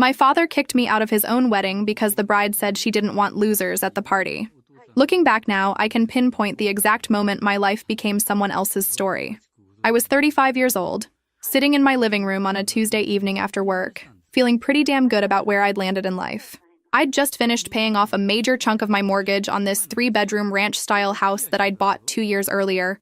My father kicked me out of his own wedding because the bride said she didn't want losers at the party. Looking back now, I can pinpoint the exact moment my life became someone else's story. I was 35 years old, sitting in my living room on a Tuesday evening after work, feeling pretty damn good about where I'd landed in life. I'd just finished paying off a major chunk of my mortgage on this 3-bedroom ranch-style house that I'd bought 2 years earlier.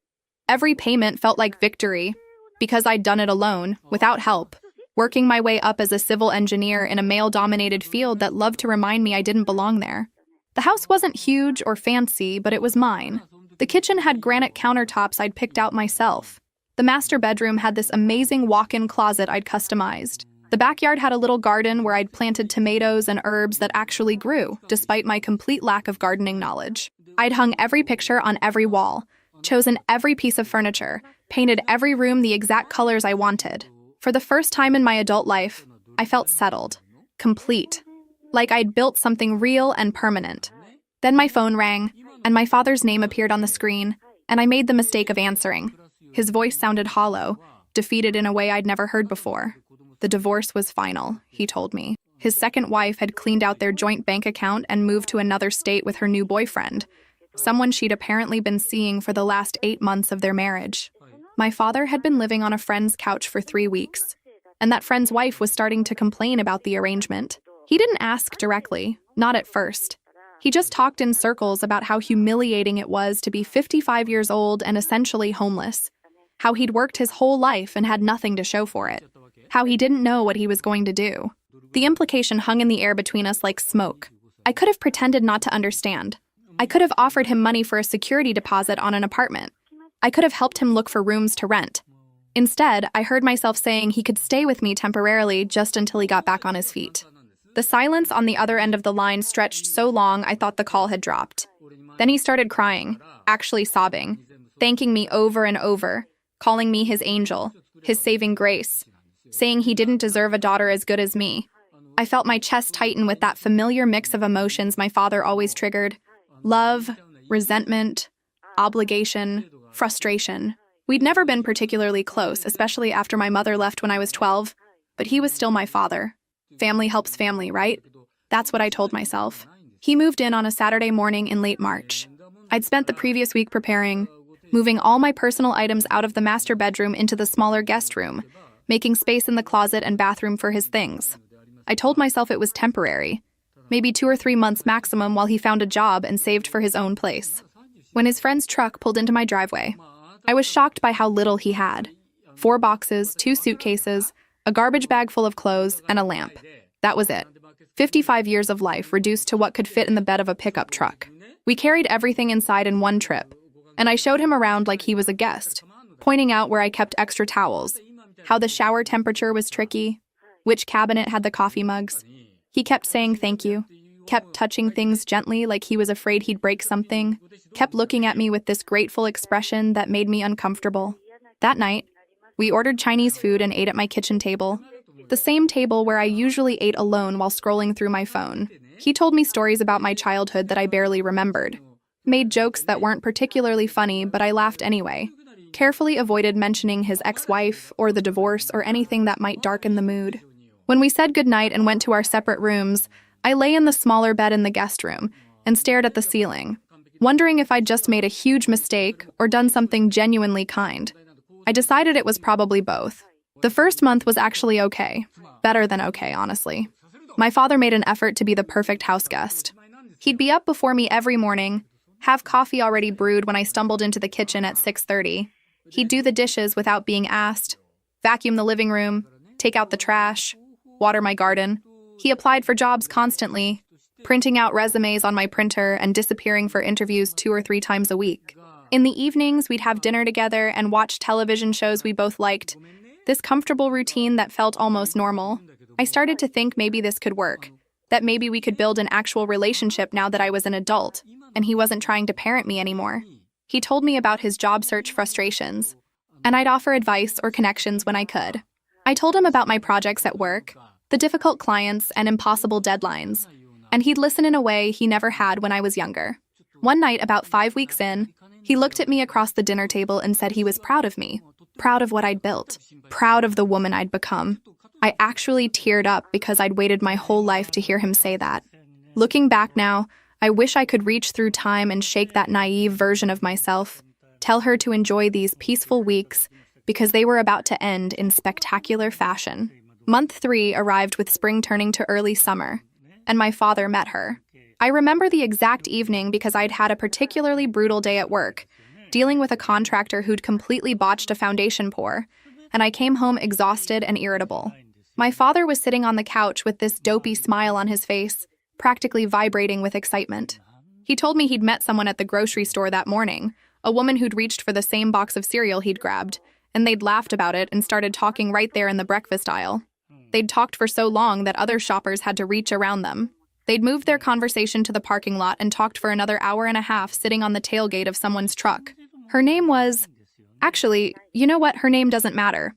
Every payment felt like victory, because I'd done it alone, without help, working my way up as a civil engineer in a male-dominated field that loved to remind me I didn't belong there. The house wasn't huge or fancy, but it was mine. The kitchen had granite countertops I'd picked out myself. The master bedroom had this amazing walk-in closet I'd customized. The backyard had a little garden where I'd planted tomatoes and herbs that actually grew, despite my complete lack of gardening knowledge. I'd hung every picture on every wall, chosen every piece of furniture, painted every room the exact colors I wanted. For the first time in my adult life, I felt settled, complete, like I'd built something real and permanent. Then my phone rang, and my father's name appeared on the screen, and I made the mistake of answering. His voice sounded hollow, defeated in a way I'd never heard before. The divorce was final, he told me. His second wife had cleaned out their joint bank account and moved to another state with her new boyfriend, someone she'd apparently been seeing for the last 8 months of their marriage. My father had been living on a friend's couch for 3 weeks, and that friend's wife was starting to complain about the arrangement. He didn't ask directly, not at first. He just talked in circles about how humiliating it was to be 55 years old and essentially homeless, how he'd worked his whole life and had nothing to show for it, how he didn't know what he was going to do. The implication hung in the air between us like smoke. I could have pretended not to understand. I could have offered him money for a security deposit on an apartment. I could have helped him look for rooms to rent. Instead, I heard myself saying he could stay with me temporarily just until he got back on his feet. The silence on the other end of the line stretched so long I thought the call had dropped. Then he started crying, actually sobbing, thanking me over and over, calling me his angel, his saving grace, saying he didn't deserve a daughter as good as me. I felt my chest tighten with that familiar mix of emotions my father always triggered: love, resentment, obligation, frustration. We'd never been particularly close, especially after my mother left when I was 12, but he was still my father. Family helps family, right? That's what I told myself. He moved in on a Saturday morning in late March. I'd spent the previous week preparing, moving all my personal items out of the master bedroom into the smaller guest room, making space in the closet and bathroom for his things. I told myself it was temporary, maybe 2 or 3 months maximum while he found a job and saved for his own place. When his friend's truck pulled into my driveway, I was shocked by how little he had. 4 boxes, 2 suitcases, a garbage bag full of clothes, and a lamp. That was it. 55 years of life reduced to what could fit in the bed of a pickup truck. We carried everything inside in one trip, and I showed him around like he was a guest, pointing out where I kept extra towels, how the shower temperature was tricky, which cabinet had the coffee mugs. He kept saying thank you, kept touching things gently like he was afraid he'd break something, kept looking at me with this grateful expression that made me uncomfortable. That night, we ordered Chinese food and ate at my kitchen table, the same table where I usually ate alone while scrolling through my phone. He told me stories about my childhood that I barely remembered, made jokes that weren't particularly funny, but I laughed anyway, carefully avoided mentioning his ex-wife or the divorce or anything that might darken the mood. When we said goodnight and went to our separate rooms, I lay in the smaller bed in the guest room and stared at the ceiling, wondering if I'd just made a huge mistake or done something genuinely kind. I decided it was probably both. The first month was actually okay. Better than okay, honestly. My father made an effort to be the perfect house guest. He'd be up before me every morning, have coffee already brewed when I stumbled into the kitchen at 6:30. He'd do the dishes without being asked, vacuum the living room, take out the trash, water my garden. He applied for jobs constantly, printing out resumes on my printer and disappearing for interviews 2 or 3 times a week. In the evenings, we'd have dinner together and watch television shows we both liked. This comfortable routine that felt almost normal. I started to think maybe this could work, that maybe we could build an actual relationship now that I was an adult, and he wasn't trying to parent me anymore. He told me about his job search frustrations, and I'd offer advice or connections when I could. I told him about my projects at work, the difficult clients and impossible deadlines, and he'd listen in a way he never had when I was younger. One night, about 5 weeks in, he looked at me across the dinner table and said he was proud of me, proud of what I'd built, proud of the woman I'd become. I actually teared up because I'd waited my whole life to hear him say that. Looking back now, I wish I could reach through time and shake that naive version of myself, tell her to enjoy these peaceful weeks because they were about to end in spectacular fashion. Month 3 arrived with spring turning to early summer, and my father met her. I remember the exact evening because I'd had a particularly brutal day at work, dealing with a contractor who'd completely botched a foundation pour, and I came home exhausted and irritable. My father was sitting on the couch with this dopey smile on his face, practically vibrating with excitement. He told me he'd met someone at the grocery store that morning, a woman who'd reached for the same box of cereal he'd grabbed, and they'd laughed about it and started talking right there in the breakfast aisle. They'd talked for so long that other shoppers had to reach around them. They'd moved their conversation to the parking lot and talked for another hour and a half sitting on the tailgate of someone's truck. Her name was... Actually, you know what? Her name doesn't matter.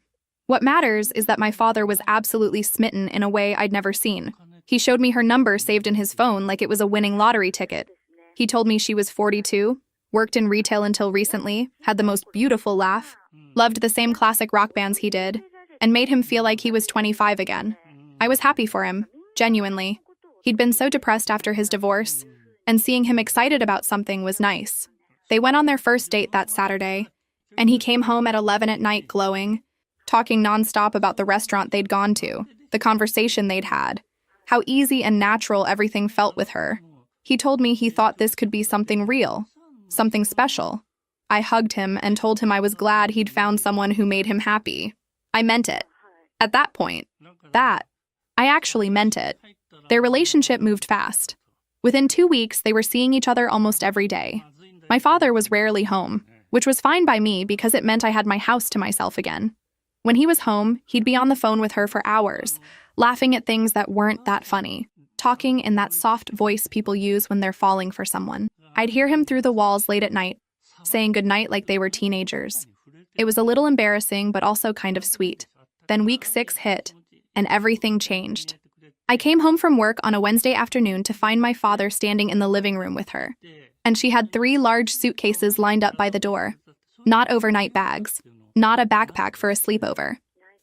What matters is that my father was absolutely smitten in a way I'd never seen. He showed me her number saved in his phone like it was a winning lottery ticket. He told me she was 42, worked in retail until recently, had the most beautiful laugh, loved the same classic rock bands he did, and made him feel like he was 25 again. I was happy for him, genuinely. He'd been so depressed after his divorce, and seeing him excited about something was nice. They went on their first date that Saturday, and he came home at 11 at night glowing, talking nonstop about the restaurant they'd gone to, the conversation they'd had, how easy and natural everything felt with her. He told me he thought this could be something real, something special. I hugged him and told him I was glad he'd found someone who made him happy. I meant it. At that point, I actually meant it. Their relationship moved fast. Within 2 weeks, they were seeing each other almost every day. My father was rarely home, which was fine by me because it meant I had my house to myself again. When he was home, he'd be on the phone with her for hours, laughing at things that weren't that funny, talking in that soft voice people use when they're falling for someone. I'd hear him through the walls late at night, saying goodnight like they were teenagers. It was a little embarrassing, but also kind of sweet. Then week 6 hit, and everything changed. I came home from work on a Wednesday afternoon to find my father standing in the living room with her, and she had 3 large suitcases lined up by the door. Not overnight bags, not a backpack for a sleepover.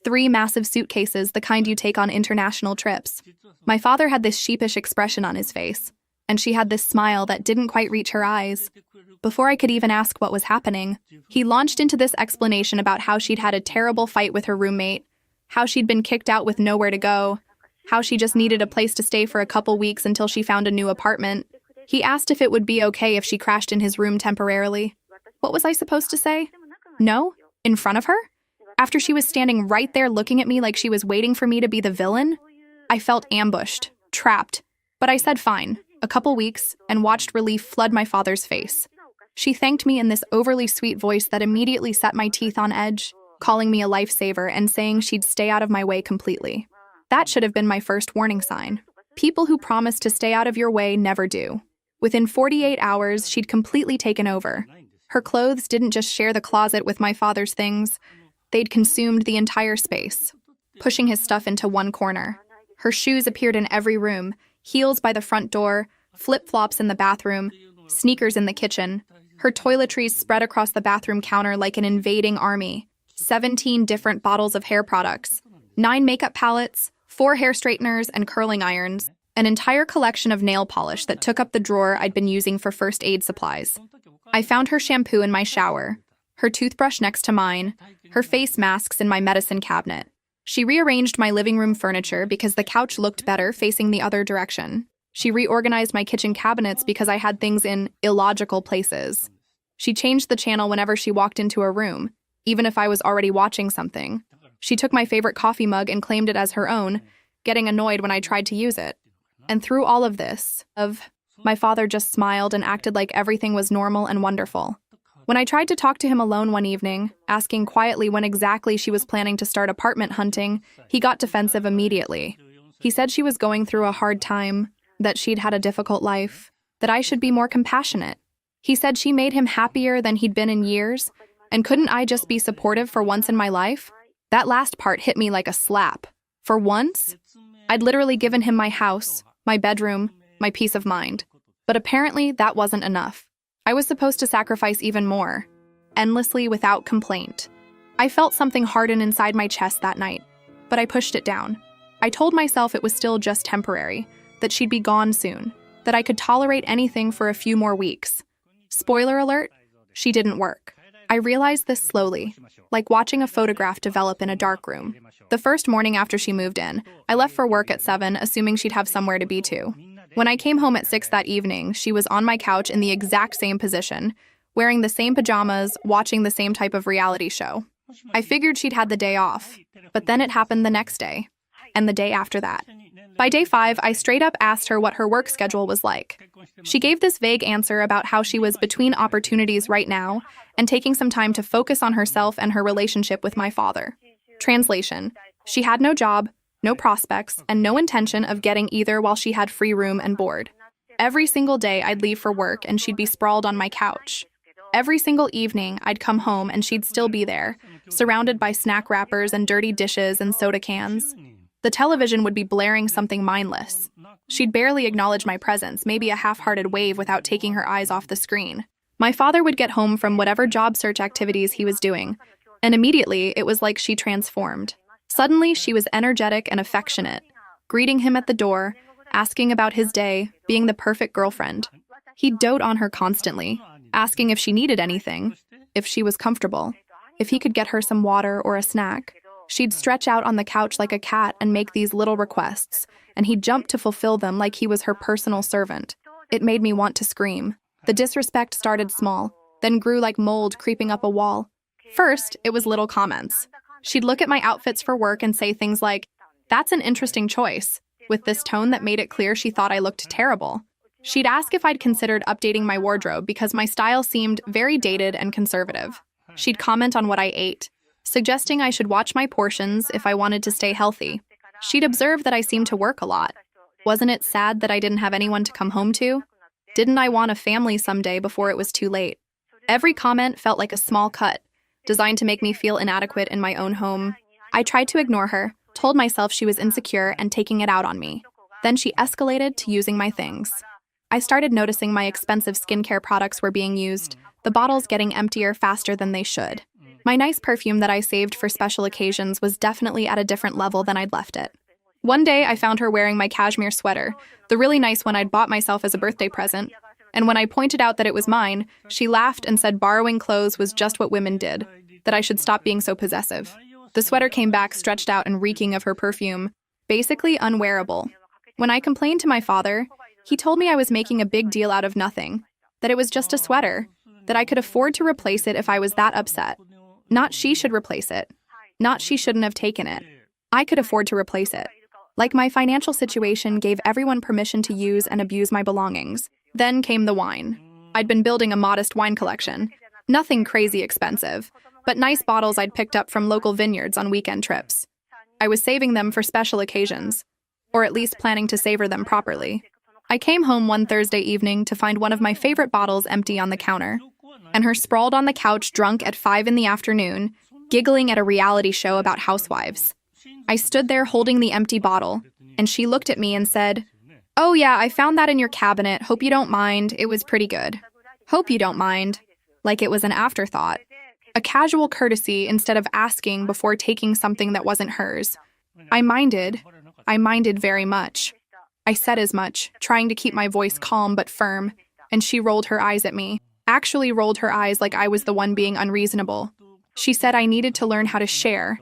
3 massive suitcases, the kind you take on international trips. My father had this sheepish expression on his face, and she had this smile that didn't quite reach her eyes. Before I could even ask what was happening, he launched into this explanation about how she'd had a terrible fight with her roommate, how she'd been kicked out with nowhere to go, how she just needed a place to stay for a couple weeks until she found a new apartment. He asked if it would be okay if she crashed in his room temporarily. What was I supposed to say? No? In front of her? After she was standing right there looking at me like she was waiting for me to be the villain? I felt ambushed, trapped, but I said fine, a couple weeks, and watched relief flood my father's face. She thanked me in this overly sweet voice that immediately set my teeth on edge, calling me a lifesaver and saying she'd stay out of my way completely. That should have been my first warning sign. People who promise to stay out of your way never do. Within 48 hours, she'd completely taken over. Her clothes didn't just share the closet with my father's things. They'd consumed the entire space, pushing his stuff into one corner. Her shoes appeared in every room, heels by the front door, flip-flops in the bathroom, sneakers in the kitchen. Her toiletries spread across the bathroom counter like an invading army. 17 different bottles of hair products, 9 makeup palettes, 4 hair straighteners and curling irons, an entire collection of nail polish that took up the drawer I'd been using for first aid supplies. I found her shampoo in my shower, her toothbrush next to mine, her face masks in my medicine cabinet. She rearranged my living room furniture because the couch looked better facing the other direction. She reorganized my kitchen cabinets because I had things in illogical places. She changed the channel whenever she walked into a room, even if I was already watching something. She took my favorite coffee mug and claimed it as her own, getting annoyed when I tried to use it. And through all of this, my father just smiled and acted like everything was normal and wonderful. When I tried to talk to him alone one evening, asking quietly when exactly she was planning to start apartment hunting, he got defensive immediately. He said she was going through a hard time, that she'd had a difficult life, that I should be more compassionate. He said she made him happier than he'd been in years, and couldn't I just be supportive for once in my life? That last part hit me like a slap. For once? I'd literally given him my house, my bedroom, my peace of mind. But apparently that wasn't enough. I was supposed to sacrifice even more, endlessly without complaint. I felt something harden inside my chest that night. but I pushed it down. I told myself it was still just temporary, that she'd be gone soon, that I could tolerate anything for a few more weeks. Spoiler alert, she didn't work. I realized this slowly, like watching a photograph develop in a dark room. The first morning after she moved in, I left for work at 7, assuming she'd have somewhere to be to. When I came home at 6 that evening, she was on my couch in the exact same position, wearing the same pajamas, watching the same type of reality show. I figured she'd had the day off, but then it happened the next day, and the day after that. By day 5, I straight up asked her what her work schedule was like. She gave this vague answer about how she was between opportunities right now and taking some time to focus on herself and her relationship with my father. Translation: she had no job, no prospects, and no intention of getting either while she had free room and board. Every single day I'd leave for work and she'd be sprawled on my couch. Every single evening I'd come home and she'd still be there, surrounded by snack wrappers and dirty dishes and soda cans. The television would be blaring something mindless. She'd barely acknowledge my presence, maybe a half-hearted wave without taking her eyes off the screen. My father would get home from whatever job search activities he was doing, and immediately it was like she transformed. Suddenly, she was energetic and affectionate, greeting him at the door, asking about his day, being the perfect girlfriend. He'd dote on her constantly, asking if she needed anything, if she was comfortable, if he could get her some water or a snack. She'd stretch out on the couch like a cat and make these little requests, and he'd jump to fulfill them like he was her personal servant. It made me want to scream. The disrespect started small, then grew like mold creeping up a wall. First, it was little comments. She'd look at my outfits for work and say things like, "That's an interesting choice," with this tone that made it clear she thought I looked terrible. She'd ask if I'd considered updating my wardrobe because my style seemed very dated and conservative. She'd comment on what I ate, suggesting I should watch my portions if I wanted to stay healthy. She'd observe that I seemed to work a lot. Wasn't it sad that I didn't have anyone to come home to? Didn't I want a family someday before it was too late? Every comment felt like a small cut, designed to make me feel inadequate in my own home. I tried to ignore her, told myself she was insecure and taking it out on me. Then she escalated to using my things. I started noticing my expensive skincare products were being used, the bottles getting emptier faster than they should. My nice perfume that I saved for special occasions was definitely at a different level than I'd left it. One day, I found her wearing my cashmere sweater, the really nice one I'd bought myself as a birthday present. And when I pointed out that it was mine, she laughed and said borrowing clothes was just what women did, that I should stop being so possessive. The sweater came back stretched out and reeking of her perfume, basically unwearable. When I complained to my father, he told me I was making a big deal out of nothing, that it was just a sweater, that I could afford to replace it if I was that upset. Not she should replace it. Not she shouldn't have taken it. I could afford to replace it. Like my financial situation gave everyone permission to use and abuse my belongings. Then came the wine. I'd been building a modest wine collection. Nothing crazy expensive, but nice bottles I'd picked up from local vineyards on weekend trips. I was saving them for special occasions, or at least planning to savor them properly. I came home one Thursday evening to find one of my favorite bottles empty on the counter, and her sprawled on the couch drunk at 5 in the afternoon, giggling at a reality show about housewives. I stood there holding the empty bottle, and she looked at me and said, "Oh yeah, I found that in your cabinet. Hope you don't mind. It was pretty good." Hope you don't mind. Like it was an afterthought. A casual courtesy instead of asking before taking something that wasn't hers. I minded very much. I said as much, trying to keep my voice calm but firm, and she rolled her eyes at me. Actually rolled her eyes like I was the one being unreasonable. She said I needed to learn how to share,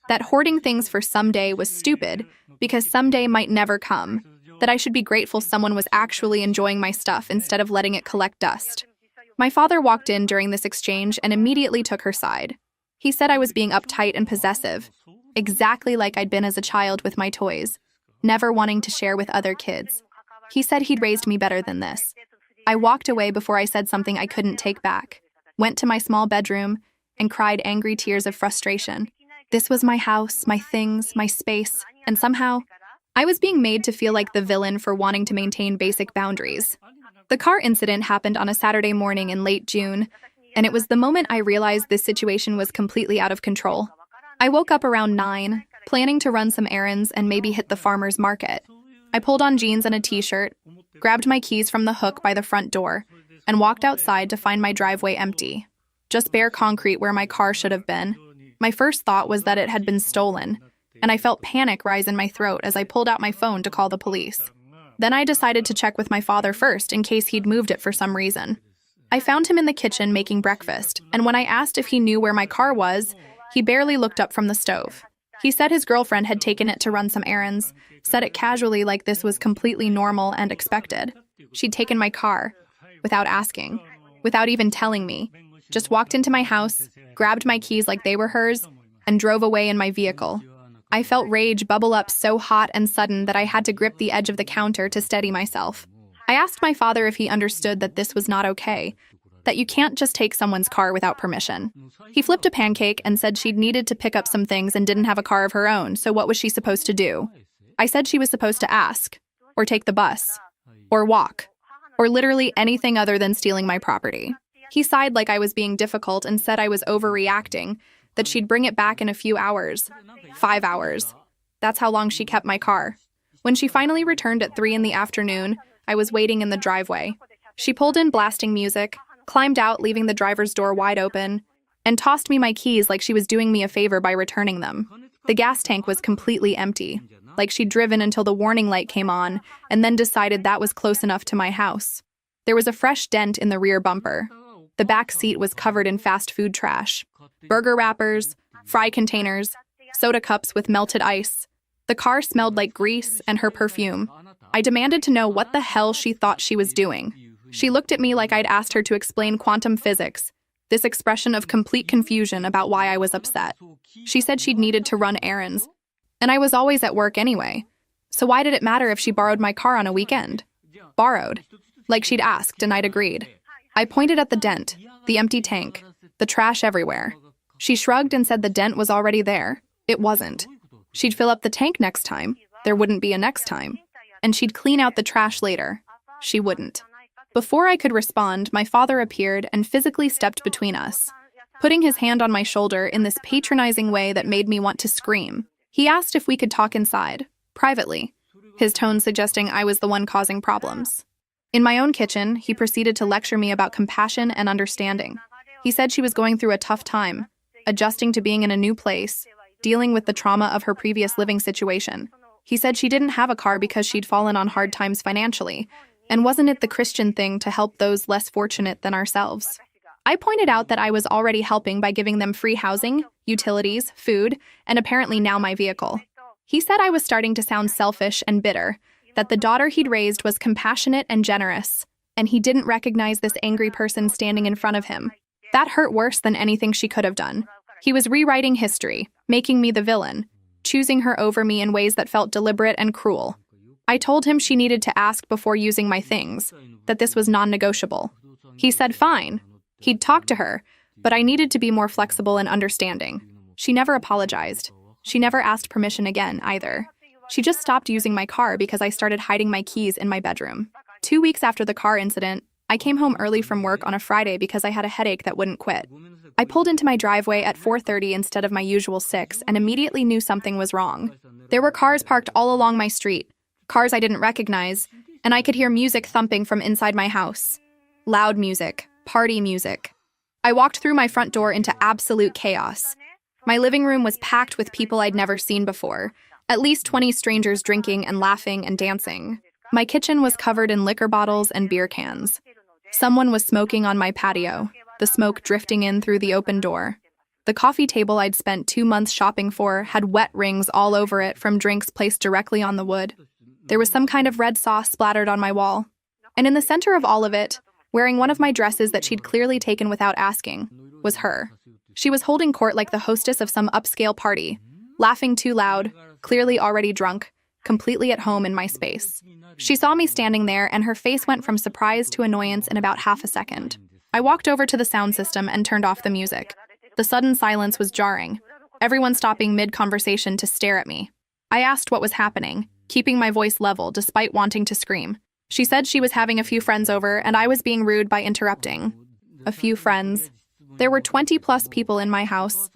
that hoarding things for someday was stupid because someday might never come, that I should be grateful someone was actually enjoying my stuff instead of letting it collect dust. My father walked in during this exchange and immediately took her side. He said I was being uptight and possessive, exactly like I'd been as a child with my toys, never wanting to share with other kids. He said he'd raised me better than this. I walked away before I said something I couldn't take back, went to my small bedroom, and cried angry tears of frustration. This was my house, my things, my space, and somehow, I was being made to feel like the villain for wanting to maintain basic boundaries. The car incident happened on a Saturday morning in late June, and it was the moment I realized this situation was completely out of control. I woke up around 9, planning to run some errands and maybe hit the farmer's market. I pulled on jeans and a t-shirt, grabbed my keys from the hook by the front door, and walked outside to find my driveway empty. Just bare concrete where my car should have been. My first thought was that it had been stolen, and I felt panic rise in my throat as I pulled out my phone to call the police. Then I decided to check with my father first in case he'd moved it for some reason. I found him in the kitchen making breakfast, and when I asked if he knew where my car was, he barely looked up from the stove. He said his girlfriend had taken it to run some errands, said it casually like this was completely normal and expected. She'd taken my car, without asking, without even telling me, just walked into my house, grabbed my keys like they were hers, and drove away in my vehicle. I felt rage bubble up so hot and sudden that I had to grip the edge of the counter to steady myself. I asked my father if he understood that this was not okay, that you can't just take someone's car without permission. He flipped a pancake and said she'd needed to pick up some things and didn't have a car of her own, so what was she supposed to do? I said she was supposed to ask, or take the bus, or walk, or literally anything other than stealing my property. He sighed like I was being difficult and said I was overreacting, that she'd bring it back in a few hours. 5 hours. That's how long she kept my car. When she finally returned at 3 in the afternoon, I was waiting in the driveway. She pulled in blasting music, climbed out leaving the driver's door wide open, and tossed me my keys like she was doing me a favor by returning them. The gas tank was completely empty, like she'd driven until the warning light came on, and then decided that was close enough to my house. There was a fresh dent in the rear bumper. The back seat was covered in fast food trash. Burger wrappers, fry containers, soda cups with melted ice. The car smelled like grease and her perfume. I demanded to know what the hell she thought she was doing. She looked at me like I'd asked her to explain quantum physics, this expression of complete confusion about why I was upset. She said she'd needed to run errands, and I was always at work anyway. So why did it matter if she borrowed my car on a weekend? Borrowed. Like she'd asked, and I'd agreed. I pointed at the dent, the empty tank, the trash everywhere. She shrugged and said the dent was already there. It wasn't. She'd fill up the tank next time. There wouldn't be a next time. And she'd clean out the trash later. She wouldn't. Before I could respond, my father appeared and physically stepped between us, putting his hand on my shoulder in this patronizing way that made me want to scream. He asked if we could talk inside, privately, his tone suggesting I was the one causing problems. In my own kitchen, he proceeded to lecture me about compassion and understanding. He said she was going through a tough time, adjusting to being in a new place, dealing with the trauma of her previous living situation. He said she didn't have a car because she'd fallen on hard times financially, and wasn't it the Christian thing to help those less fortunate than ourselves? I pointed out that I was already helping by giving them free housing, utilities, food, and apparently now my vehicle. He said I was starting to sound selfish and bitter, that the daughter he'd raised was compassionate and generous, and he didn't recognize this angry person standing in front of him. That hurt worse than anything she could have done. He was rewriting history, making me the villain, choosing her over me in ways that felt deliberate and cruel. I told him she needed to ask before using my things, that this was non-negotiable. He said fine. He'd talk to her, but I needed to be more flexible and understanding. She never apologized. She never asked permission again, either. She just stopped using my car because I started hiding my keys in my bedroom. 2 weeks after the car incident, I came home early from work on a Friday because I had a headache that wouldn't quit. I pulled into my driveway at 4:30 instead of my usual 6 and immediately knew something was wrong. There were cars parked all along my street, cars I didn't recognize, and I could hear music thumping from inside my house. Loud music, party music. I walked through my front door into absolute chaos. My living room was packed with people I'd never seen before, at least 20 strangers drinking and laughing and dancing. My kitchen was covered in liquor bottles and beer cans. Someone was smoking on my patio, the smoke drifting in through the open door. The coffee table I'd spent 2 months shopping for had wet rings all over it from drinks placed directly on the wood. There was some kind of red sauce splattered on my wall. And in the center of all of it, wearing one of my dresses that she'd clearly taken without asking, was her. She was holding court like the hostess of some upscale party, laughing too loud, clearly already drunk, completely at home in my space. She saw me standing there, and her face went from surprise to annoyance in about half a second. I walked over to the sound system and turned off the music. The sudden silence was jarring, everyone stopping mid-conversation to stare at me. I asked what was happening, keeping my voice level despite wanting to scream. She said she was having a few friends over, and I was being rude by interrupting. A few friends. There were 20-plus people in my house.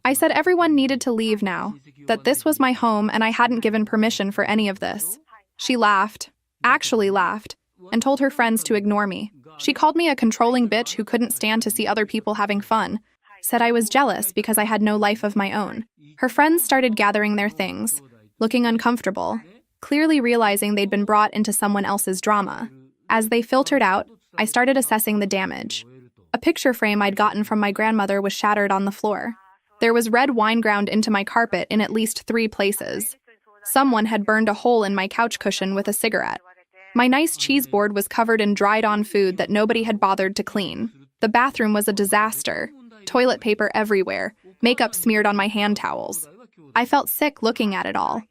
I said everyone needed to leave now, that this was my home and I hadn't given permission for any of this. She laughed, actually laughed, and told her friends to ignore me. She called me a controlling bitch who couldn't stand to see other people having fun. said I was jealous because I had no life of my own. Her friends started gathering their things, looking uncomfortable, clearly realizing they'd been brought into someone else's drama. As they filtered out, I started assessing the damage. A picture frame I'd gotten from my grandmother was shattered on the floor. There was red wine ground into my carpet in at least 3 places. Someone had burned a hole in my couch cushion with a cigarette. My nice cheese board was covered in dried-on food that nobody had bothered to clean. The bathroom was a disaster. Toilet paper everywhere, makeup smeared on my hand towels. I felt sick looking at it all.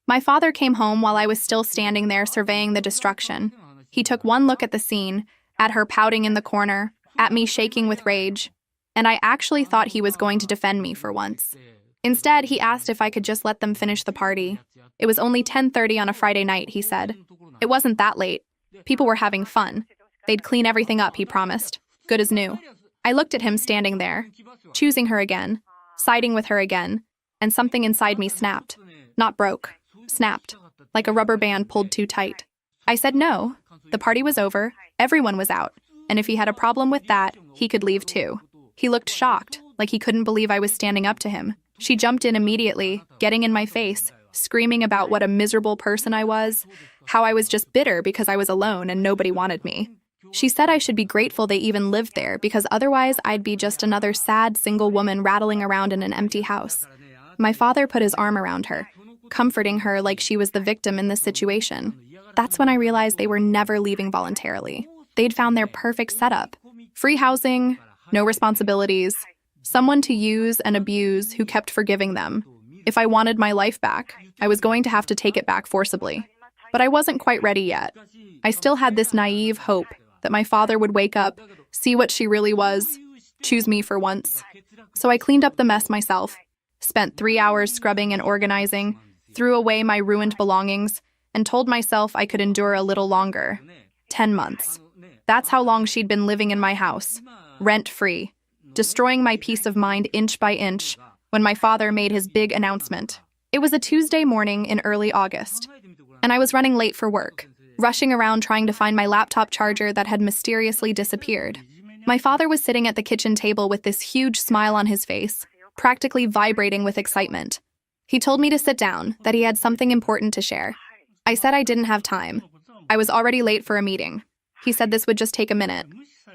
My father came home while I was still standing there surveying the destruction. He took one look at the scene, at her pouting in the corner, at me shaking with rage, and I actually thought he was going to defend me for once. Instead, he asked if I could just let them finish the party. It was only 10:30 on a Friday night, he said. It wasn't that late. People were having fun. They'd clean everything up, he promised. Good as new. I looked at him standing there, choosing her again, siding with her again, and something inside me snapped. Not broke. Snapped. Like a rubber band pulled too tight. I said no. The party was over. Everyone was out. And if he had a problem with that, he could leave too. He looked shocked, like he couldn't believe I was standing up to him. She jumped in immediately, getting in my face, screaming about what a miserable person I was, how I was just bitter because I was alone and nobody wanted me. She said I should be grateful they even lived there because otherwise I'd be just another sad single woman rattling around in an empty house. My father put his arm around her, comforting her like she was the victim in this situation. That's when I realized they were never leaving voluntarily. They'd found their perfect setup. Free housing, no responsibilities, someone to use and abuse who kept forgiving them. If I wanted my life back, I was going to have to take it back forcibly. But I wasn't quite ready yet. I still had this naive hope that my father would wake up, see what she really was, choose me for once. So I cleaned up the mess myself, spent 3 hours scrubbing and organizing, threw away my ruined belongings, and told myself I could endure a little longer. 10 months. That's how long she'd been living in my house, rent-free, destroying my peace of mind inch by inch when my father made his big announcement. It was a Tuesday morning in early August, and I was running late for work, rushing around trying to find my laptop charger that had mysteriously disappeared. My father was sitting at the kitchen table with this huge smile on his face, practically vibrating with excitement. He told me to sit down, that he had something important to share. I said I didn't have time. I was already late for a meeting. He said this would just take a minute.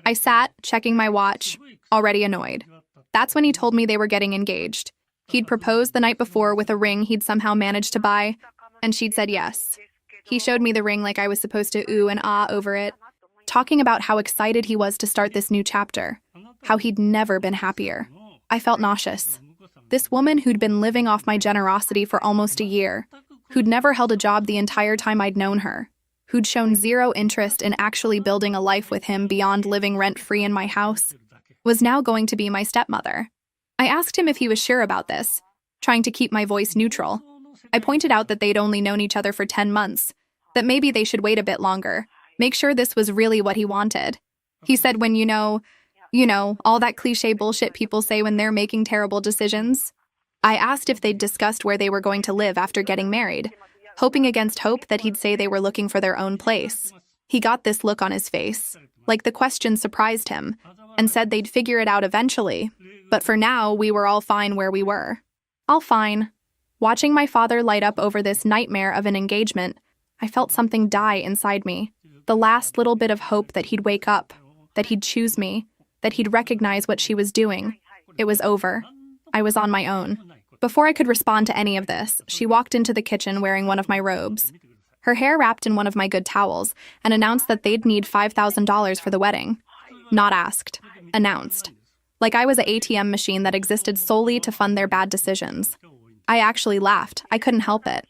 I sat, checking my watch, already annoyed. That's when he told me they were getting engaged. He'd proposed the night before with a ring he'd somehow managed to buy, and she'd said yes. He showed me the ring like I was supposed to ooh and ah over it, talking about how excited he was to start this new chapter, how he'd never been happier. I felt nauseous. This woman who'd been living off my generosity for almost a year, who'd never held a job the entire time I'd known her, who'd shown zero interest in actually building a life with him beyond living rent-free in my house, was now going to be my stepmother. I asked him if he was sure about this, trying to keep my voice neutral. I pointed out that they'd only known each other for 10 months, that maybe they should wait a bit longer, make sure this was really what he wanted. He said when you know, all that cliché bullshit people say when they're making terrible decisions. I asked if they'd discussed where they were going to live after getting married, hoping against hope that he'd say they were looking for their own place. He got this look on his face, like the question surprised him, and said they'd figure it out eventually, but for now we were all fine where we were. All fine. Watching my father light up over this nightmare of an engagement, I felt something die inside me, the last little bit of hope that he'd wake up, that he'd choose me, that he'd recognize what she was doing. It was over. I was on my own. Before I could respond to any of this, she walked into the kitchen wearing one of my robes, her hair wrapped in one of my good towels, and announced that they'd need $5,000 for the wedding. Not asked. Announced. Like I was an ATM machine that existed solely to fund their bad decisions. I actually laughed. I couldn't help it.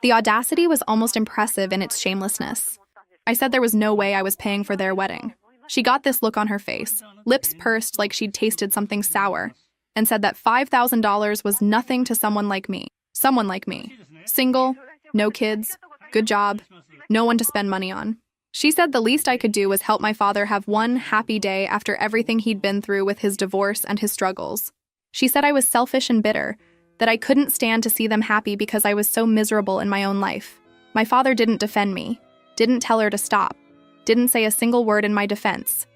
The audacity was almost impressive in its shamelessness. I said there was no way I was paying for their wedding. She got this look on her face, lips pursed like she'd tasted something sour, and said that $5,000 was nothing to someone like me. Someone like me. Single, no kids, good job, no one to spend money on. She said the least I could do was help my father have one happy day after everything he'd been through with his divorce and his struggles. She said I was selfish and bitter, that I couldn't stand to see them happy because I was so miserable in my own life. My father didn't defend me, didn't tell her to stop, didn't say a single word in my defense.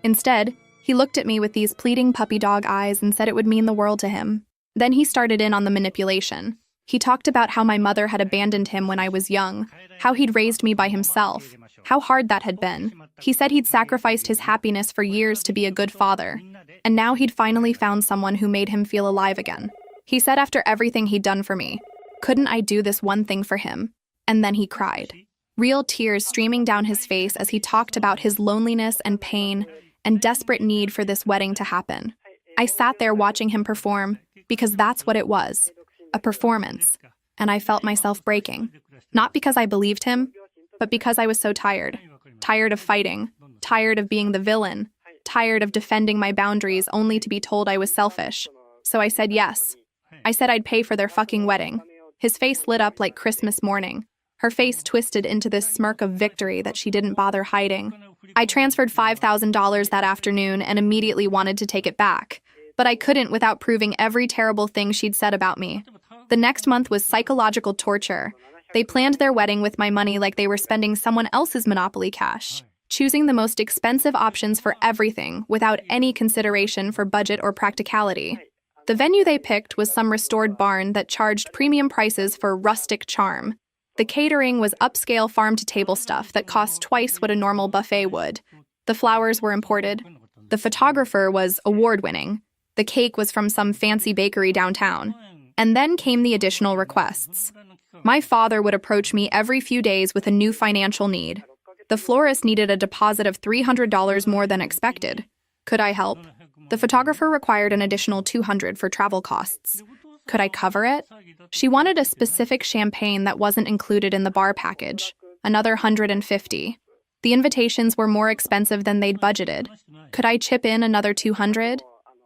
Instead, He looked at me with these pleading puppy dog eyes and said it would mean the world to him. Then he started in on the manipulation. He talked about how my mother had abandoned him when I was young, how he'd raised me by himself, how hard that had been. He said he'd sacrificed his happiness for years to be a good father, and now he'd finally found someone who made him feel alive again. He said after everything he'd done for me, couldn't I do this one thing for him? And then he cried. Real tears streaming down his face as he talked about his loneliness and pain and desperate need for this wedding to happen. I sat there watching him perform because that's what it was, a performance, and I felt myself breaking. Not because I believed him, but because I was so tired. Tired of fighting, tired of being the villain, tired of defending my boundaries only to be told I was selfish. So I said yes. I said I'd pay for their fucking wedding. His face lit up like Christmas morning. Her face twisted into this smirk of victory that she didn't bother hiding. I transferred $5,000 that afternoon and immediately wanted to take it back, but I couldn't without proving every terrible thing she'd said about me. The next month was psychological torture. They planned their wedding with my money like they were spending someone else's Monopoly cash, choosing the most expensive options for everything without any consideration for budget or practicality. The venue they picked was some restored barn that charged premium prices for rustic charm. The catering was upscale farm-to-table stuff that cost twice what a normal buffet would. The flowers were imported. The photographer was award-winning. The cake was from some fancy bakery downtown. And then came the additional requests. My father would approach me every few days with a new financial need. The florist needed a deposit of $300 more than expected. Could I help? The photographer required an additional $200 for travel costs. Could I cover it? She wanted a specific champagne that wasn't included in the bar package, another $150. The invitations were more expensive than they'd budgeted. Could I chip in another $200?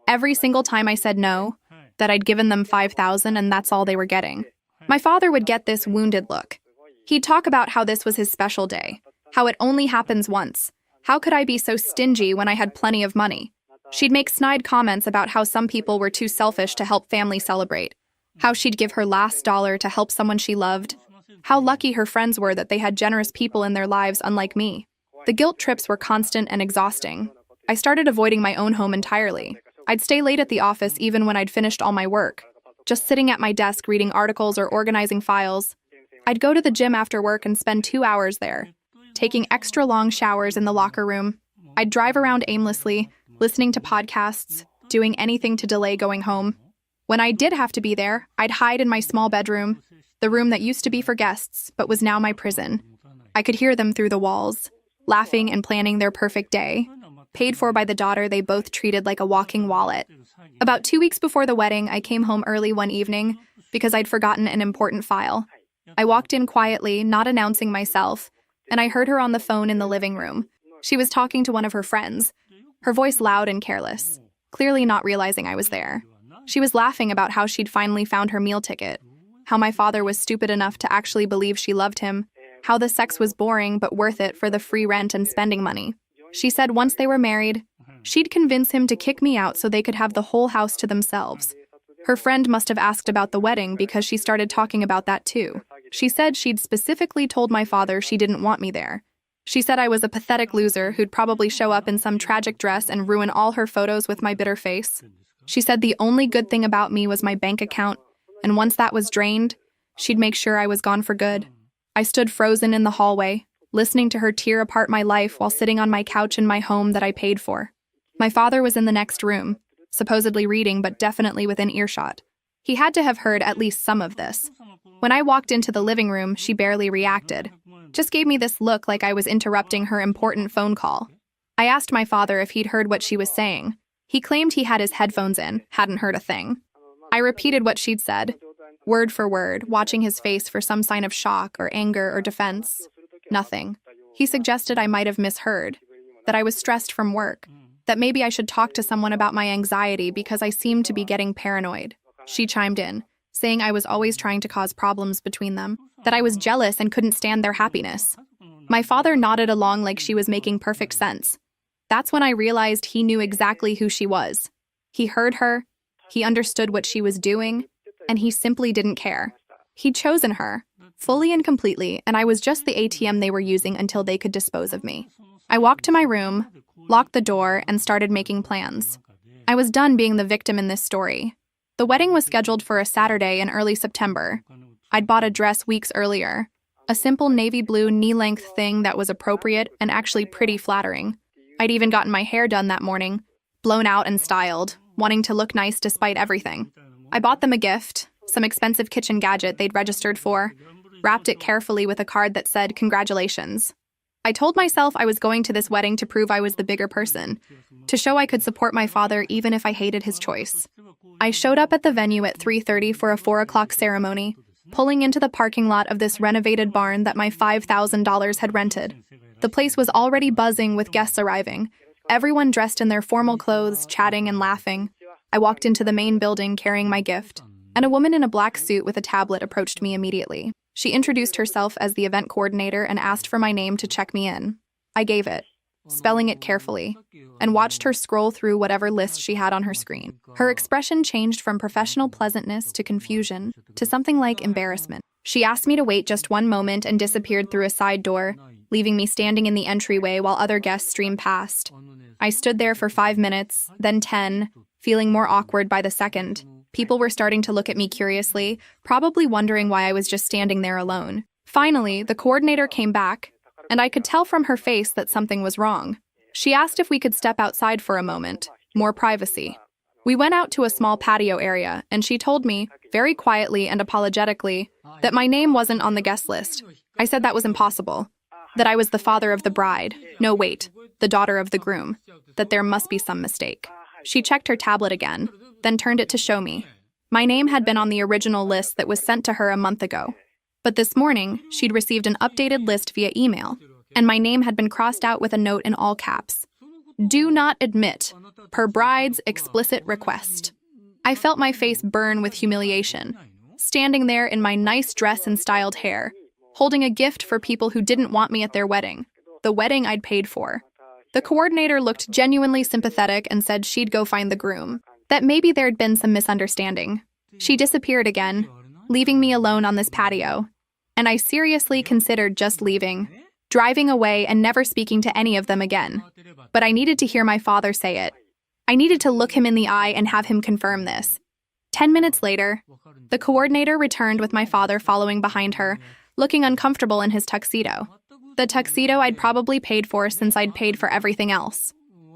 Every single time I said no, that I'd given them $5,000 and that's all they were getting. My father would get this wounded look. He'd talk about how this was his special day, how it only happens once. How could I be so stingy when I had plenty of money? She'd make snide comments about how some people were too selfish to help family celebrate, how she'd give her last dollar to help someone she loved, how lucky her friends were that they had generous people in their lives unlike me. The guilt trips were constant and exhausting. I started avoiding my own home entirely. I'd stay late at the office even when I'd finished all my work, just sitting at my desk reading articles or organizing files. I'd go to the gym after work and spend 2 hours there, taking extra long showers in the locker room. I'd drive around aimlessly, listening to podcasts, doing anything to delay going home. When I did have to be there, I'd hide in my small bedroom, the room that used to be for guests, but was now my prison. I could hear them through the walls, laughing and planning their perfect day, paid for by the daughter they both treated like a walking wallet. About 2 weeks before the wedding, I came home early one evening because I'd forgotten an important file. I walked in quietly, not announcing myself, and I heard her on the phone in the living room. She was talking to one of her friends, her voice loud and careless, clearly not realizing I was there. She was laughing about how she'd finally found her meal ticket, how my father was stupid enough to actually believe she loved him, how the sex was boring but worth it for the free rent and spending money. She said once they were married, she'd convince him to kick me out so they could have the whole house to themselves. Her friend must have asked about the wedding because she started talking about that too. She said she'd specifically told my father she didn't want me there. She said I was a pathetic loser who'd probably show up in some tragic dress and ruin all her photos with my bitter face. She said the only good thing about me was my bank account, and once that was drained, she'd make sure I was gone for good. I stood frozen in the hallway, listening to her tear apart my life while sitting on my couch in my home that I paid for. My father was in the next room, supposedly reading but definitely within earshot. He had to have heard at least some of this. When I walked into the living room, she barely reacted. Just gave me this look like I was interrupting her important phone call. I asked my father if he'd heard what she was saying. He claimed he had his headphones in, hadn't heard a thing. I repeated what she'd said, word for word, watching his face for some sign of shock or anger or defense. Nothing. He suggested I might have misheard, that I was stressed from work, that maybe I should talk to someone about my anxiety because I seemed to be getting paranoid. She chimed in, saying I was always trying to cause problems between them, that I was jealous and couldn't stand their happiness. My father nodded along like she was making perfect sense. That's when I realized he knew exactly who she was. He heard her, he understood what she was doing, and he simply didn't care. He'd chosen her, fully and completely, and I was just the ATM they were using until they could dispose of me. I walked to my room, locked the door, and started making plans. I was done being the victim in this story. The wedding was scheduled for a Saturday in early September. I'd bought a dress weeks earlier, a simple navy blue knee-length thing that was appropriate and actually pretty flattering. I'd even gotten my hair done that morning, blown out and styled, wanting to look nice despite everything. I bought them a gift, some expensive kitchen gadget they'd registered for, wrapped it carefully with a card that said, "Congratulations." I told myself I was going to this wedding to prove I was the bigger person, to show I could support my father even if I hated his choice. I showed up at the venue at 3:30 for a 4 o'clock ceremony, pulling into the parking lot of this renovated barn that my $5,000 had rented. The place was already buzzing with guests arriving, everyone dressed in their formal clothes, chatting and laughing. I walked into the main building carrying my gift, and a woman in a black suit with a tablet approached me immediately. She introduced herself as the event coordinator and asked for my name to check me in. I gave it, spelling it carefully, and watched her scroll through whatever list she had on her screen. Her expression changed from professional pleasantness to confusion to something like embarrassment. She asked me to wait just one moment and disappeared through a side door, leaving me standing in the entryway while other guests streamed past. I stood there for 5 minutes, then 10, feeling more awkward by the second. People were starting to look at me curiously, probably wondering why I was just standing there alone. Finally, the coordinator came back, and I could tell from her face that something was wrong. She asked if we could step outside for a moment, more privacy. We went out to a small patio area, and she told me, very quietly and apologetically, that my name wasn't on the guest list. I said that was impossible, that I was the father of the bride, no wait, the daughter of the groom, that there must be some mistake. She checked her tablet again, then turned it to show me. My name had been on the original list that was sent to her a month ago. But this morning, she'd received an updated list via email, and my name had been crossed out with a note in all caps. "Do not admit, per bride's explicit request." I felt my face burn with humiliation, standing there in my nice dress and styled hair, holding a gift for people who didn't want me at their wedding, the wedding I'd paid for. The coordinator looked genuinely sympathetic and said she'd go find the groom, that maybe there'd been some misunderstanding. She disappeared again, leaving me alone on this patio, and I seriously considered just leaving, driving away and never speaking to any of them again. But I needed to hear my father say it. I needed to look him in the eye and have him confirm this. 10 minutes later, the coordinator returned with my father following behind her, looking uncomfortable in his tuxedo. The tuxedo I'd probably paid for since I'd paid for everything else.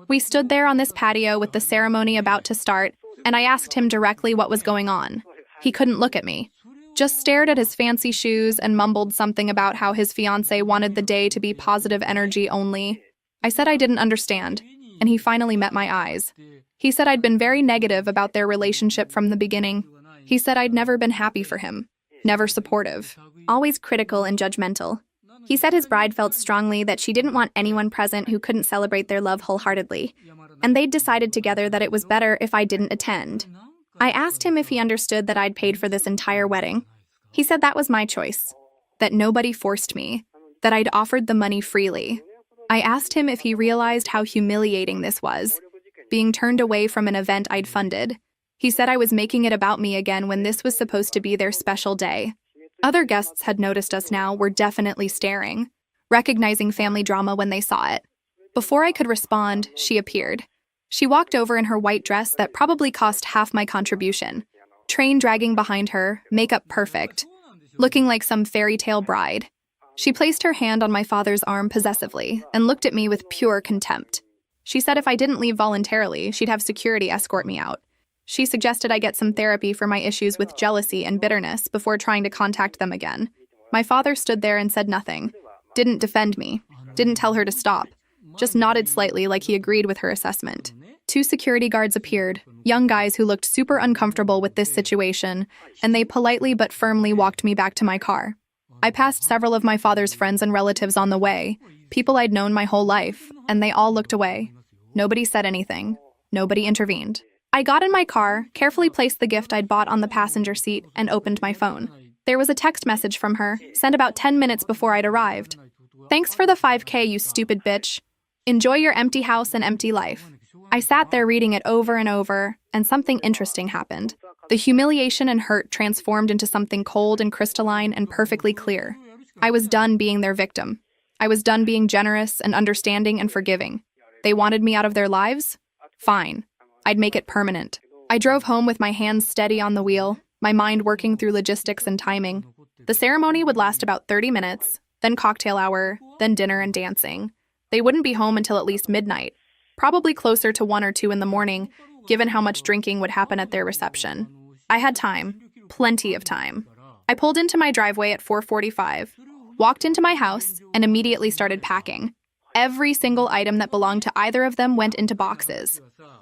We stood there on this patio with the ceremony about to start, and I asked him directly what was going on. He couldn't look at me, just stared at his fancy shoes and mumbled something about how his fiancée wanted the day to be positive energy only. I said I didn't understand, and he finally met my eyes. He said I'd been very negative about their relationship from the beginning. He said I'd never been happy for him, never supportive, always critical and judgmental. He said his bride felt strongly that she didn't want anyone present who couldn't celebrate their love wholeheartedly, and they'd decided together that it was better if I didn't attend. I asked him if he understood that I'd paid for this entire wedding. He said that was my choice, that nobody forced me, that I'd offered the money freely. I asked him if he realized how humiliating this was, being turned away from an event I'd funded. He said I was making it about me again when this was supposed to be their special day. Other guests had noticed us now, were definitely staring, recognizing family drama when they saw it. Before I could respond, she appeared. She walked over in her white dress that probably cost half my contribution, train dragging behind her, makeup perfect, looking like some fairy tale bride. She placed her hand on my father's arm possessively and looked at me with pure contempt. She said if I didn't leave voluntarily, she'd have security escort me out. She suggested I get some therapy for my issues with jealousy and bitterness before trying to contact them again. My father stood there and said nothing, didn't defend me, didn't tell her to stop, just nodded slightly like he agreed with her assessment. 2 security guards appeared, young guys who looked super uncomfortable with this situation, and they politely but firmly walked me back to my car. I passed several of my father's friends and relatives on the way, people I'd known my whole life, and they all looked away. Nobody said anything. Nobody intervened. I got in my car, carefully placed the gift I'd bought on the passenger seat, and opened my phone. There was a text message from her, sent about 10 minutes before I'd arrived. "Thanks for the 5K, you stupid bitch. Enjoy your empty house and empty life." I sat there reading it over and over, and something interesting happened. The humiliation and hurt transformed into something cold and crystalline and perfectly clear. I was done being their victim. I was done being generous and understanding and forgiving. They wanted me out of their lives? Fine. I'd make it permanent. I drove home with my hands steady on the wheel, my mind working through logistics and timing. The ceremony would last about 30 minutes, then cocktail hour, then dinner and dancing. They wouldn't be home until at least midnight, probably closer to 1 or 2 in the morning, given how much drinking would happen at their reception. I had time, plenty of time. I pulled into my driveway at 4:45, walked into my house, and immediately started packing. Every single item that belonged to either of them went into boxes.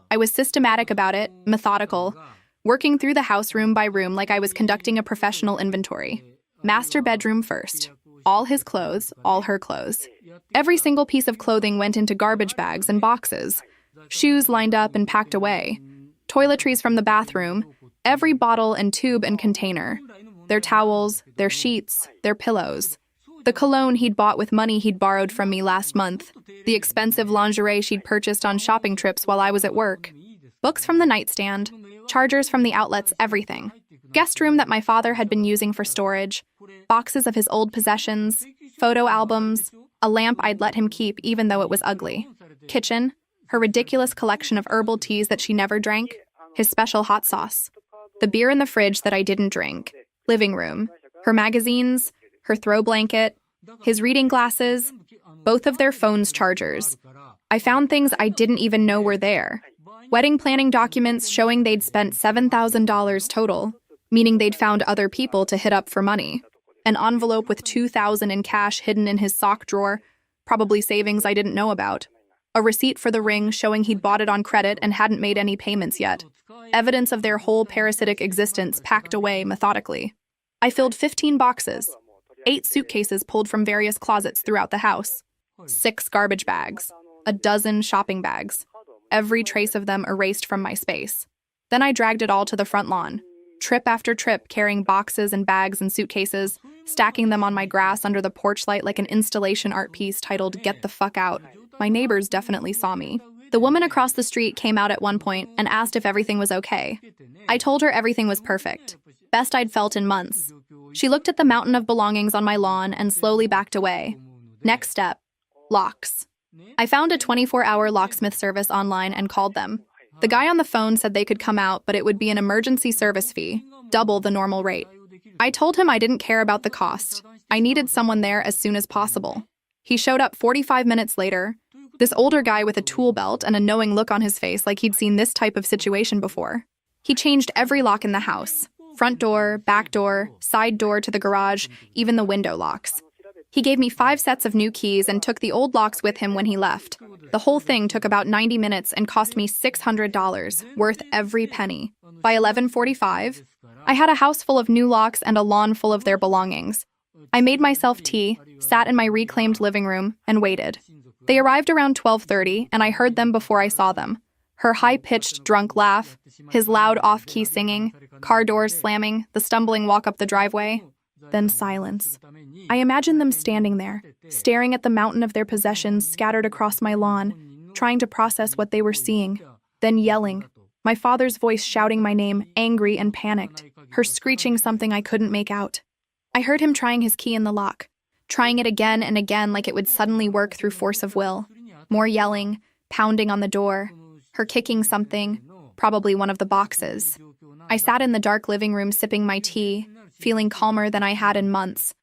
I was systematic about it, methodical, working through the house room by room like I was conducting a professional inventory. Master bedroom first. All his clothes, all her clothes. Every single piece of clothing went into garbage bags and boxes. Shoes lined up and packed away. Toiletries from the bathroom. Every bottle and tube and container. Their towels, their sheets, their pillows. The cologne he'd bought with money he'd borrowed from me last month. The expensive lingerie she'd purchased on shopping trips while I was at work. Books from the nightstand. Chargers from the outlets, everything. Guest room that my father had been using for storage. Boxes of his old possessions. Photo albums. A lamp I'd let him keep even though it was ugly. Kitchen. Her ridiculous collection of herbal teas that she never drank. His special hot sauce. The beer in the fridge that I didn't drink. Living room. Her magazines. Her throw blanket. His reading glasses. Both of their phones' chargers. I found things I didn't even know were there. Wedding planning documents showing they'd spent $7,000 total, meaning they'd found other people to hit up for money. An envelope with $2,000 in cash hidden in his sock drawer, probably savings I didn't know about. A receipt for the ring showing he'd bought it on credit and hadn't made any payments yet. Evidence of their whole parasitic existence packed away methodically. I filled 15 boxes, 8 suitcases pulled from various closets throughout the house, 6 garbage bags, a dozen shopping bags, every trace of them erased from my space. Then I dragged it all to the front lawn, trip after trip carrying boxes and bags and suitcases, stacking them on my grass under the porch light like an installation art piece titled "Get the Fuck Out." My neighbors definitely saw me. The woman across the street came out at one point and asked if everything was okay. I told her everything was perfect. Best I'd felt in months. She looked at the mountain of belongings on my lawn and slowly backed away. Next step, locks. I found a 24-hour locksmith service online and called them. The guy on the phone said they could come out, but it would be an emergency service fee, double the normal rate. I told him I didn't care about the cost. I needed someone there as soon as possible. He showed up 45 minutes later, this older guy with a tool belt and a knowing look on his face like he'd seen this type of situation before. He changed every lock in the house. Front door, back door, side door to the garage, even the window locks. He gave me 5 sets of new keys and took the old locks with him when he left. The whole thing took about 90 minutes and cost me $600, worth every penny. By 11:45, I had a house full of new locks and a lawn full of their belongings. I made myself tea, sat in my reclaimed living room, and waited. They arrived around 12:30, and I heard them before I saw them. Her high-pitched, drunk laugh, his loud off-key singing, car doors slamming, the stumbling walk up the driveway. Then silence. I imagined them standing there, staring at the mountain of their possessions scattered across my lawn, trying to process what they were seeing, then yelling, my father's voice shouting my name, angry and panicked, her screeching something I couldn't make out. I heard him trying his key in the lock, trying it again and again like it would suddenly work through force of will. More yelling, pounding on the door, her kicking something, probably one of the boxes. I sat in the dark living room sipping my tea, feeling calmer than I had in months.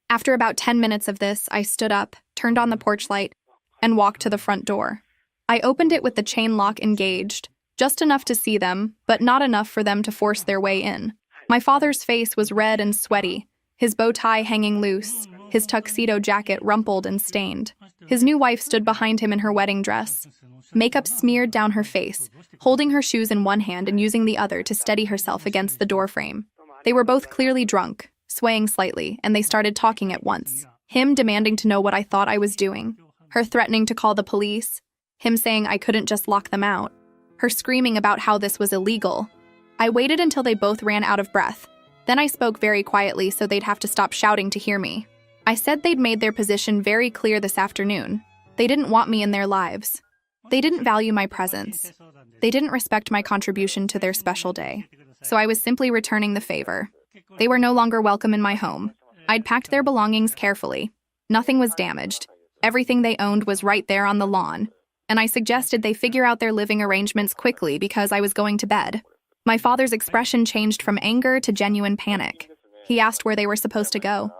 After about 10 minutes of this, I stood up, turned on the porch light, and walked to the front door. I opened it with the chain lock engaged, just enough to see them, but not enough for them to force their way in. My father's face was red and sweaty, his bow tie hanging loose, his tuxedo jacket rumpled and stained. His new wife stood behind him in her wedding dress, makeup smeared down her face, holding her shoes in one hand and using the other to steady herself against the doorframe. They were both clearly drunk, swaying slightly, and they started talking at once. Him demanding to know what I thought I was doing, her threatening to call the police, him saying I couldn't just lock them out, her screaming about how this was illegal. I waited until they both ran out of breath. Then I spoke very quietly so they'd have to stop shouting to hear me. I said they'd made their position very clear this afternoon. They didn't want me in their lives. They didn't value my presence. They didn't respect my contribution to their special day. So I was simply returning the favor. They were no longer welcome in my home. I'd packed their belongings carefully. Nothing was damaged. Everything they owned was right there on the lawn. and I suggested they figure out their living arrangements quickly because I was going to bed. My father's expression changed from anger to genuine panic. He asked where they were supposed to go.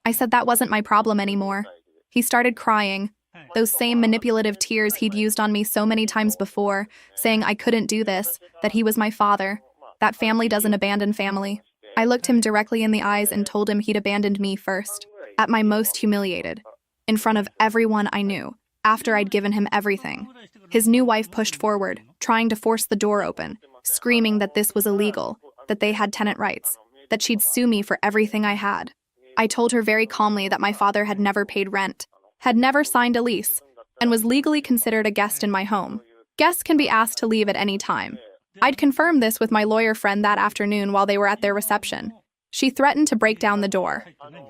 I said that wasn't my problem anymore. He started crying, those same manipulative tears he'd used on me so many times before, saying I couldn't do this, that he was my father, that family doesn't abandon family. I looked him directly in the eyes and told him he'd abandoned me first, at my most humiliated, in front of everyone I knew, after I'd given him everything. His new wife pushed forward, trying to force the door open, screaming that this was illegal, that they had tenant rights, that she'd sue me for everything I had. I told her very calmly that my father had never paid rent, had never signed a lease, and was legally considered a guest in my home. Guests can be asked to leave at any time. I'd confirmed this with my lawyer friend that afternoon while they were at their reception. She threatened to break down the door.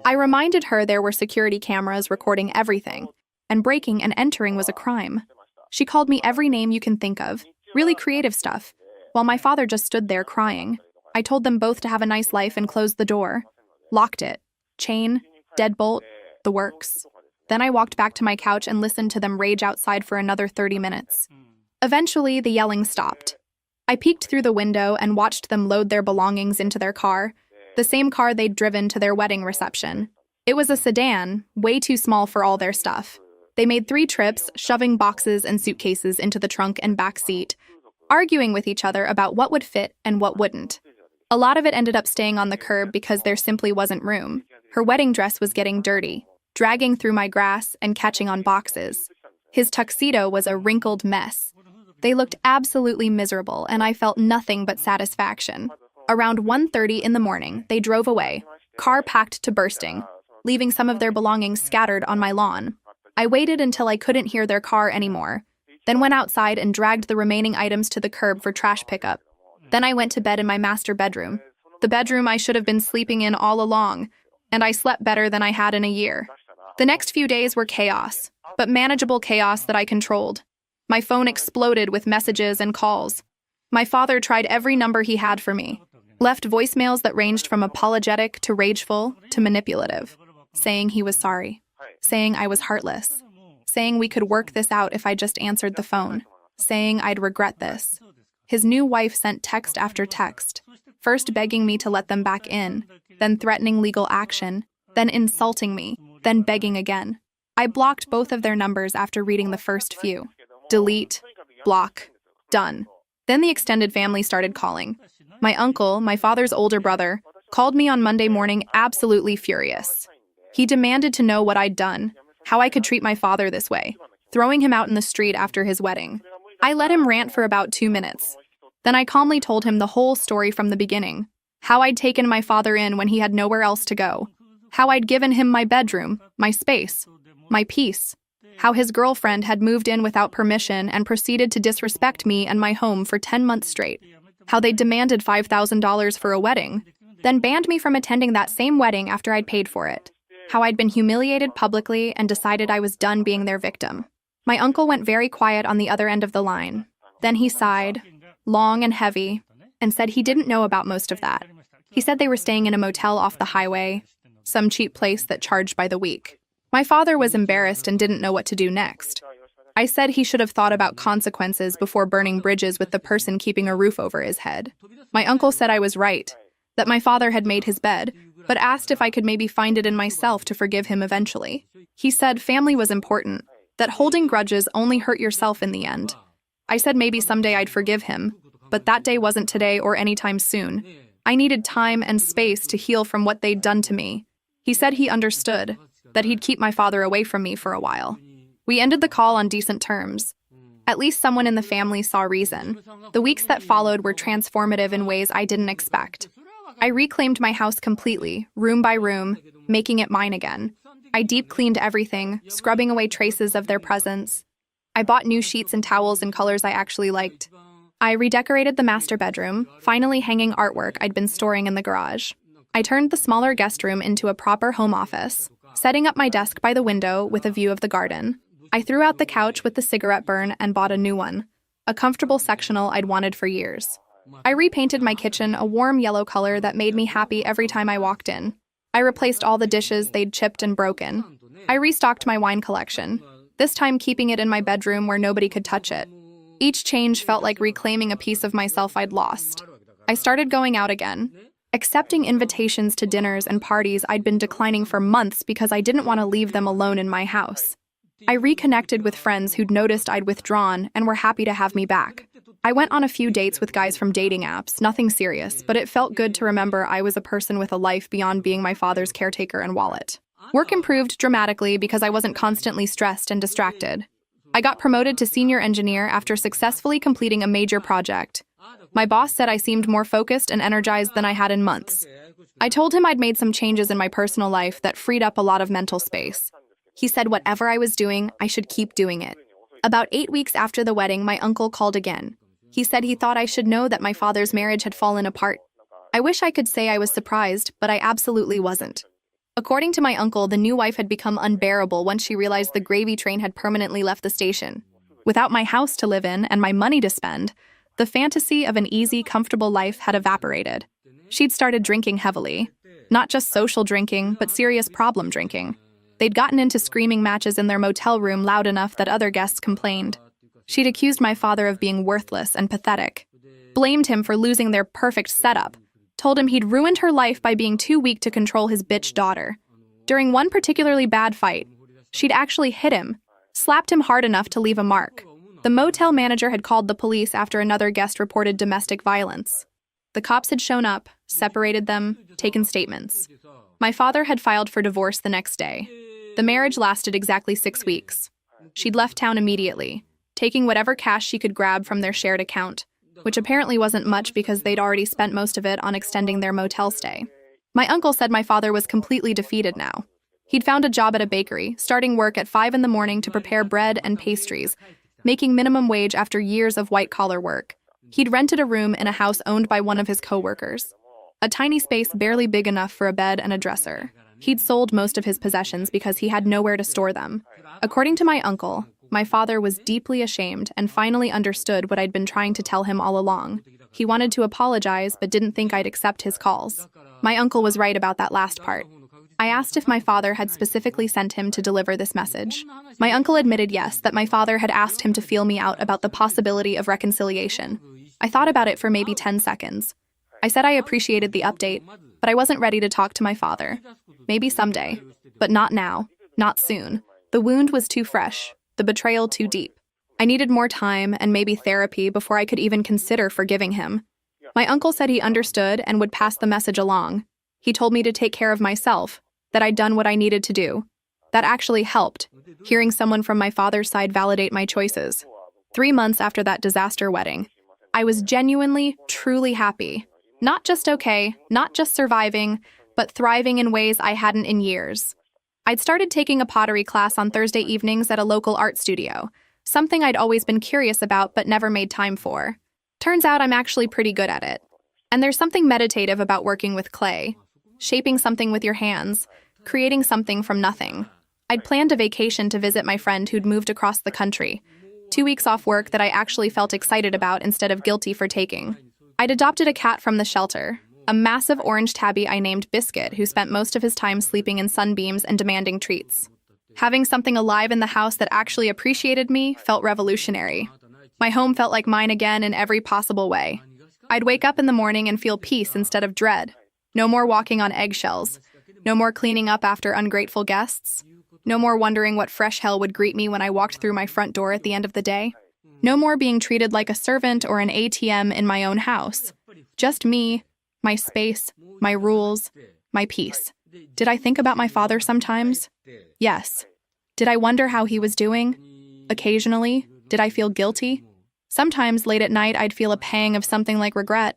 I reminded her there were security cameras recording everything, and breaking and entering was a crime. She called me every name you can think of, really creative stuff, while my father just stood there crying. I told them both to have a nice life and closed the door. Locked it. Chain, deadbolt, the works. Then I walked back to my couch and listened to them rage outside for another 30 minutes. Eventually, the yelling stopped. I peeked through the window and watched them load their belongings into their car, the same car they'd driven to their wedding reception. It was a sedan, way too small for all their stuff. They made 3 trips, shoving boxes and suitcases into the trunk and back seat, arguing with each other about what would fit and what wouldn't. A lot of it ended up staying on the curb because there simply wasn't room. Her wedding dress was getting dirty, dragging through my grass and catching on boxes. His tuxedo was a wrinkled mess. They looked absolutely miserable, and I felt nothing but satisfaction. Around 1:30 in the morning, they drove away, car packed to bursting, leaving some of their belongings scattered on my lawn. I waited until I couldn't hear their car anymore, then went outside and dragged the remaining items to the curb for trash pickup. Then I went to bed in my master bedroom, the bedroom I should have been sleeping in all along, and I slept better than I had in a year. The next few days were chaos, but manageable chaos that I controlled. My phone exploded with messages and calls. My father tried every number he had for me, left voicemails that ranged from apologetic to rageful to manipulative, saying he was sorry, saying I was heartless, saying we could work this out if I just answered the phone, saying I'd regret this. His new wife sent text after text, first begging me to let them back in, then threatening legal action, then insulting me, then begging again. I blocked both of their numbers after reading the first few. Delete, block, done. Then the extended family started calling. My uncle, my father's older brother, called me on Monday morning absolutely furious. He demanded to know what I'd done, how I could treat my father this way, throwing him out in the street after his wedding. I let him rant for about 2 minutes. Then I calmly told him the whole story from the beginning, how I'd taken my father in when he had nowhere else to go, how I'd given him my bedroom, my space, my peace, how his girlfriend had moved in without permission and proceeded to disrespect me and my home for 10 months straight, how they demanded $5,000 for a wedding, then banned me from attending that same wedding after I'd paid for it, how I'd been humiliated publicly and decided I was done being their victim. My uncle went very quiet on the other end of the line. Then he sighed, long and heavy, and said he didn't know about most of that. He said they were staying in a motel off the highway, some cheap place that charged by the week. My father was embarrassed and didn't know what to do next. I said he should have thought about consequences before burning bridges with the person keeping a roof over his head. My uncle said I was right, that my father had made his bed, but asked if I could maybe find it in myself to forgive him eventually. He said family was important, that holding grudges only hurt yourself in the end. I said maybe someday I'd forgive him, but that day wasn't today or anytime soon. I needed time and space to heal from what they'd done to me. He said he understood, that he'd keep my father away from me for a while. We ended the call on decent terms. At least someone in the family saw reason. The weeks that followed were transformative in ways I didn't expect. I reclaimed my house completely, room by room, making it mine again. I deep cleaned everything, scrubbing away traces of their presence. I bought new sheets and towels in colors I actually liked. I redecorated the master bedroom, finally hanging artwork I'd been storing in the garage. I turned the smaller guest room into a proper home office, setting up my desk by the window with a view of the garden. I threw out the couch with the cigarette burn and bought a new one, a comfortable sectional I'd wanted for years. I repainted my kitchen a warm yellow color that made me happy every time I walked in. I replaced all the dishes they'd chipped and broken. I restocked my wine collection. this time keeping it in my bedroom where nobody could touch it. Each change felt like reclaiming a piece of myself I'd lost. I started going out again, accepting invitations to dinners and parties I'd been declining for months because I didn't want to leave them alone in my house. I reconnected with friends who'd noticed I'd withdrawn and were happy to have me back. I went on a few dates with guys from dating apps, nothing serious, but it felt good to remember I was a person with a life beyond being my father's caretaker and wallet. Work improved dramatically because I wasn't constantly stressed and distracted. I got promoted to senior engineer after successfully completing a major project. My boss said I seemed more focused and energized than I had in months. I told him I'd made some changes in my personal life that freed up a lot of mental space. He said whatever I was doing, I should keep doing it. About 8 weeks after the wedding, my uncle called again. He said he thought I should know that my father's marriage had fallen apart. I wish I could say I was surprised, but I absolutely wasn't. According to my uncle, the new wife had become unbearable once she realized the gravy train had permanently left the station. Without my house to live in and my money to spend, the fantasy of an easy, comfortable life had evaporated. She'd started drinking heavily. Not just social drinking, but serious problem drinking. They'd gotten into screaming matches in their motel room loud enough that other guests complained. She'd accused my father of being worthless and pathetic, blamed him for losing their perfect setup, told him he'd ruined her life by being too weak to control his bitch daughter. During one particularly bad fight, she'd actually hit him, slapped him hard enough to leave a mark. The motel manager had called the police after another guest reported domestic violence. The cops had shown up, separated them, taken statements. My father had filed for divorce the next day. The marriage lasted exactly 6 weeks. She'd left town immediately, taking whatever cash she could grab from their shared account, which apparently wasn't much because they'd already spent most of it on extending their motel stay. My uncle said my father was completely defeated now. He'd found a job at a bakery, starting work at 5 in the morning to prepare bread and pastries, making minimum wage after years of white-collar work. He'd rented a room in a house owned by one of his co-workers, a tiny space barely big enough for a bed and a dresser. He'd sold most of his possessions because he had nowhere to store them. According to my uncle, my father was deeply ashamed and finally understood what I'd been trying to tell him all along. He wanted to apologize but didn't think I'd accept his calls. My uncle was right about that last part. I asked if my father had specifically sent him to deliver this message. My uncle admitted yes, that my father had asked him to feel me out about the possibility of reconciliation. I thought about it for maybe 10 seconds. I said I appreciated the update, but I wasn't ready to talk to my father. Maybe someday, but not now, not soon. The wound was too fresh. The betrayal too deep. I needed more time and maybe therapy before I could even consider forgiving him. My uncle said he understood and would pass the message along. He told me to take care of myself, that I'd done what I needed to do. That actually helped, hearing someone from my father's side validate my choices. 3 months after that disaster wedding, I was genuinely, truly happy. Not just okay, not just surviving, but thriving in ways I hadn't in years. I'd started taking a pottery class on Thursday evenings at a local art studio, something I'd always been curious about but never made time for. Turns out I'm actually pretty good at it. And there's something meditative about working with clay, shaping something with your hands, creating something from nothing. I'd planned a vacation to visit my friend who'd moved across the country, 2 weeks off work that I actually felt excited about instead of guilty for taking. I'd adopted a cat from the shelter, a massive orange tabby I named Biscuit, who spent most of his time sleeping in sunbeams and demanding treats. Having something alive in the house that actually appreciated me felt revolutionary. My home felt like mine again in every possible way. I'd wake up in the morning and feel peace instead of dread. No more walking on eggshells. No more cleaning up after ungrateful guests. No more wondering what fresh hell would greet me when I walked through my front door at the end of the day. No more being treated like a servant or an ATM in my own house. Just me, my space, my rules, my peace. Did I think about my father sometimes? Yes. Did I wonder how he was doing? Occasionally. Did I feel guilty? Sometimes late at night I'd feel a pang of something like regret.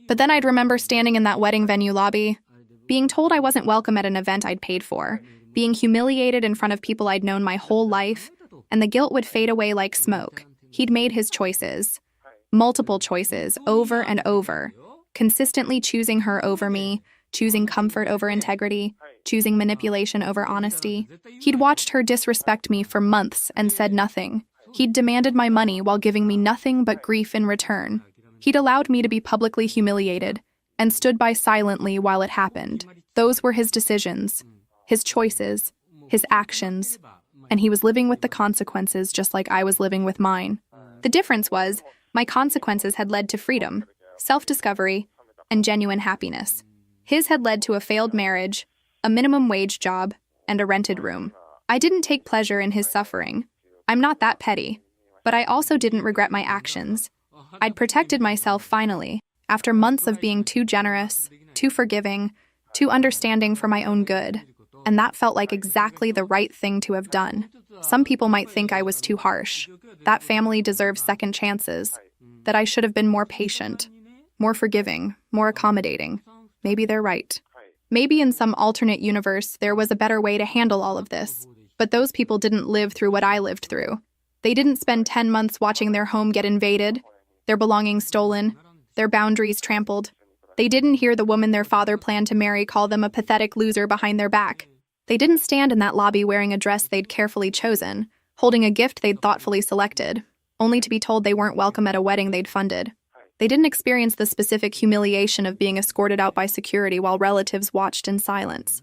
But then I'd remember standing in that wedding venue lobby, being told I wasn't welcome at an event I'd paid for, being humiliated in front of people I'd known my whole life, and the guilt would fade away like smoke. He'd made his choices. Multiple choices, over and over. Consistently choosing her over me, choosing comfort over integrity, choosing manipulation over honesty. He'd watched her disrespect me for months and said nothing. He'd demanded my money while giving me nothing but grief in return. He'd allowed me to be publicly humiliated and stood by silently while it happened. Those were his decisions, his choices, his actions. and he was living with the consequences just like I was living with mine. The difference was, my consequences had led to freedom, self-discovery, and genuine happiness. His had led to a failed marriage, a minimum wage job, and a rented room. I didn't take pleasure in his suffering. I'm not that petty. But I also didn't regret my actions. I'd protected myself finally, after months of being too generous, too forgiving, too understanding for my own good. And that felt like exactly the right thing to have done. Some people might think I was too harsh. That family deserves second chances. That I should have been more patient, more forgiving, more accommodating. Maybe they're right. Maybe in some alternate universe there was a better way to handle all of this. But those people didn't live through what I lived through. They didn't spend 10 months watching their home get invaded, their belongings stolen, their boundaries trampled. They didn't hear the woman their father planned to marry call them a pathetic loser behind their back. They didn't stand in that lobby wearing a dress they'd carefully chosen, holding a gift they'd thoughtfully selected, only to be told they weren't welcome at a wedding they'd funded. They didn't experience the specific humiliation of being escorted out by security while relatives watched in silence.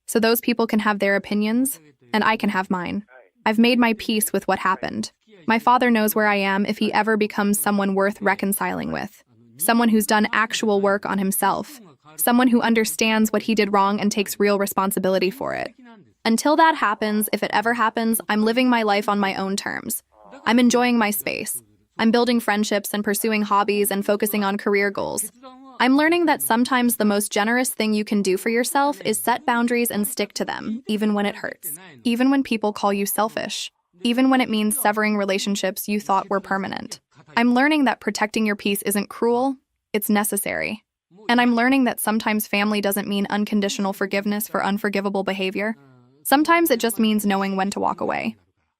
So those people can have their opinions, and I can have mine. I've made my peace with what happened. My father knows where I am if he ever becomes someone worth reconciling with. Someone who's done actual work on himself. Someone who understands what he did wrong and takes real responsibility for it. Until that happens, if it ever happens, I'm living my life on my own terms. I'm enjoying my space. I'm building friendships and pursuing hobbies and focusing on career goals. I'm learning that sometimes the most generous thing you can do for yourself is set boundaries and stick to them, even when it hurts. Even when people call you selfish. Even when it means severing relationships you thought were permanent. I'm learning that protecting your peace isn't cruel, it's necessary. And I'm learning that sometimes family doesn't mean unconditional forgiveness for unforgivable behavior. Sometimes it just means knowing when to walk away.